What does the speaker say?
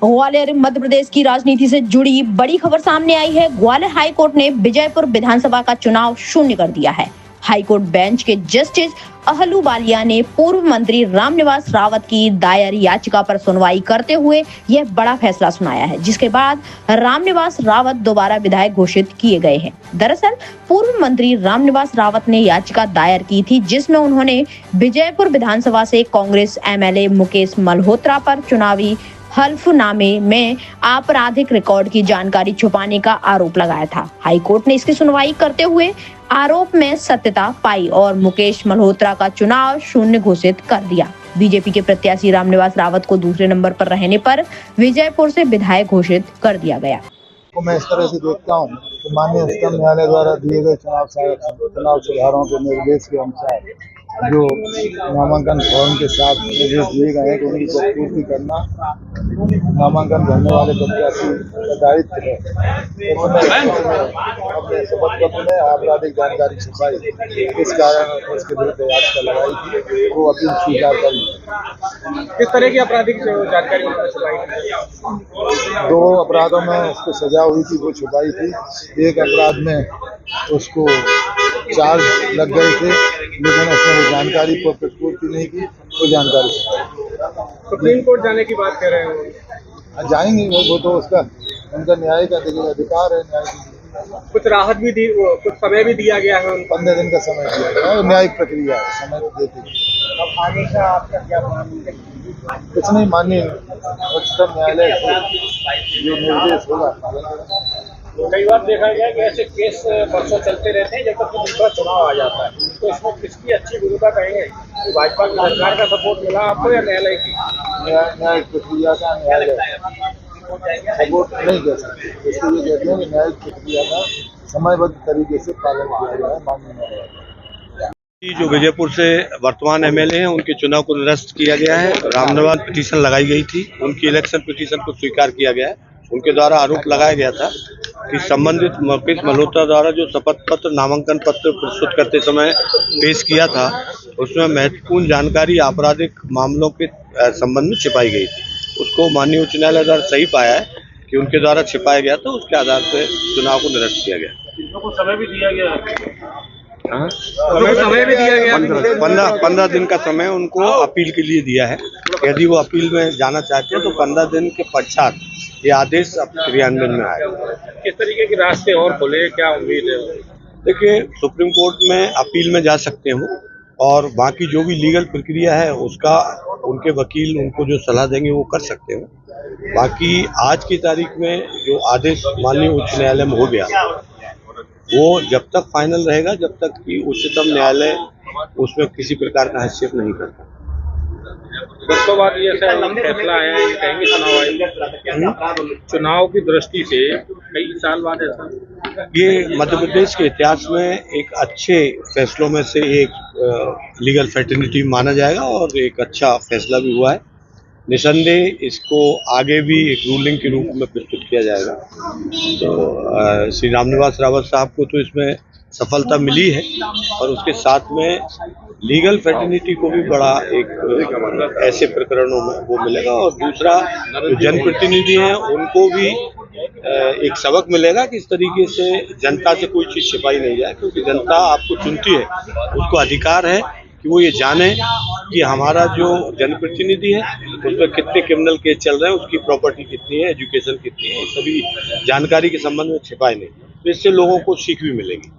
ग्वालियर मध्य प्रदेश की राजनीति से जुड़ी बड़ी खबर सामने आई है। ग्वालियर हाईकोर्ट ने विजयपुर विधानसभा का चुनाव शून्य कर दिया है। हाईकोर्ट बेंच के जस्टिस अहलूवालिया ने पूर्व मंत्री रामनिवास रावत की दायर याचिका पर सुनवाई करते हुए यह बड़ा फैसला सुनाया है, जिसके बाद रामनिवास रावत दोबारा विधायक घोषित किए गए हैं। दरअसल पूर्व मंत्री रामनिवास रावत ने याचिका दायर की थी, जिसमें उन्होंने विजयपुर विधानसभा से कांग्रेस एमएलए मुकेश मल्होत्रा पर चुनावी हल्फनामे में आपराधिक रिकॉर्ड की जानकारी छुपाने का आरोप लगाया था। हाईकोर्ट ने इसकी सुनवाई करते हुए आरोप में सत्यता पाई और मुकेश मल्होत्रा का चुनाव शून्य घोषित कर दिया। बीजेपी के प्रत्याशी रामनिवास रावत को दूसरे नंबर पर रहने पर विजयपुर से विधायक घोषित कर दिया गया। तो मैं इस तरह से देखता हूँ कि माननीय उच्चतम न्यायालय द्वारा दिए गए चुनाव सुधारों के निर्देश के अनुसार जो नामांकन फॉर्म के साथ निर्देश दिए गए हैं कि उनकी पूर्ति करना नामांकन भरने वाले प्रत्याशी का दायित्व है। अपने शपथ पत्र में आपराधिक जानकारी छुपाई, इस कारण उसके विरुद्ध याचिका लगाई थी, वो अपील स्वीकार कर ली। किस तरह की आपराधिक जानकारी छुपाई थी? दो अपराधों में उसको सजा हुई थी, वो छुपाई थी। एक अपराध में उसको चार्ज लग गए थे, लेकिन उसने वो जानकारी को पूर्ति नहीं की, वो जानकारी सुप्रीम कोर्ट जाने की बात कर रहे हैं। जाएंगे वो तो उसका उनका न्यायिक अधिकार है। न्यायिक कुछ राहत भी दी, कुछ समय भी दिया गया है। 15 दिन का समय दिया गया है, न्यायिक प्रक्रिया है, समय तो देती है। अब आगे का आपका क्या प्लान है? कुछ नहीं, माननीय उच्चतम न्यायालय जो निर्देश होगा। कई बार देखा गया कि ऐसे केस बरसों चलते रहते हैं जब तक दूसरा चुनाव आ जाता है, तो इसमें किसकी अच्छी भूमिका कहेंगे कि भाजपा की सरकार का सपोर्ट मिला आपको या न्यायालय की? न्यायिक प्रक्रिया का न्यायालय सपोर्ट नहीं कर सकते, इसलिए कहते हैं कि न्यायिक प्रक्रिया का समयबद्ध तरीके से पालन किया गया है। माननीय न्यायालय जो विजयपुर से वर्तमान एमएलए हैं, उनके चुनाव को निरस्त किया गया है। रामनिवास पिटीशन लगाई गई थी, उनकी इलेक्शन पिटीशन को स्वीकार किया गया है। उनके द्वारा आरोप लगाया गया था कि संबंधित मुकेश मल्होत्रा द्वारा जो शपथ पत्र नामांकन पत्र प्रस्तुत करते समय पेश किया था, उसमें महत्वपूर्ण जानकारी आपराधिक मामलों के संबंध में छिपाई गई थी। उसको माननीय उच्च न्यायालय द्वारा सही पाया है कि उनके द्वारा छिपाया गया था, उसके आधार पर चुनाव को निरस्त किया गया। समय भी दिया गया हाँ, समय भी दिया गया। 15 दिन का समय उनको अपील के लिए दिया है। यदि वो अपील में जाना चाहते हैं तो 15 दिन के पश्चात ये आदेश क्रियान्वयन में आएगा। किस तरीके के रास्ते और खोले, क्या उम्मीद है? देखिए, सुप्रीम कोर्ट में अपील में जा सकते हो और बाकी जो भी लीगल प्रक्रिया है उसका उनके वकील उनको जो सलाह देंगे वो कर सकते हो। बाकी आज की तारीख में जो आदेश माननीय उच्च न्यायालय में हो गया, वो जब तक फाइनल रहेगा, जब तक कि उच्चतम न्यायालय उसमें किसी प्रकार का हस्तक्षेप नहीं करता। बरसों बाद ये फैसला आया है, कहेंगे चुनाव की दृष्टि से कई साल बाद ऐसा, ये मध्य प्रदेश के इतिहास में एक अच्छे फैसलों में से एक लीगल फैटर्निटी माना जाएगा और एक अच्छा फैसला भी हुआ है। निसंदेह इसको आगे भी एक रूलिंग के रूप में प्रस्तुत किया जाएगा। तो श्री रामनिवास रावत साहब को तो इसमें सफलता मिली है और उसके साथ में लीगल फैटर्निटी को भी बड़ा एक ऐसे प्रकरणों में वो मिलेगा और दूसरा जो जनप्रतिनिधि हैं उनको भी एक सबक मिलेगा कि इस तरीके से जनता से कोई चीज़ छिपाई नहीं जाए, क्योंकि जनता आपको चुनती है, उसको अधिकार है कि वो ये जाने कि हमारा जो जनप्रतिनिधि है उस पर कितने क्रिमिनल केस चल रहे हैं, उसकी प्रॉपर्टी कितनी है, एजुकेशन कितनी है, सभी जानकारी के संबंध में छिपाए नहीं। तो इससे लोगों को सीख भी मिलेगी।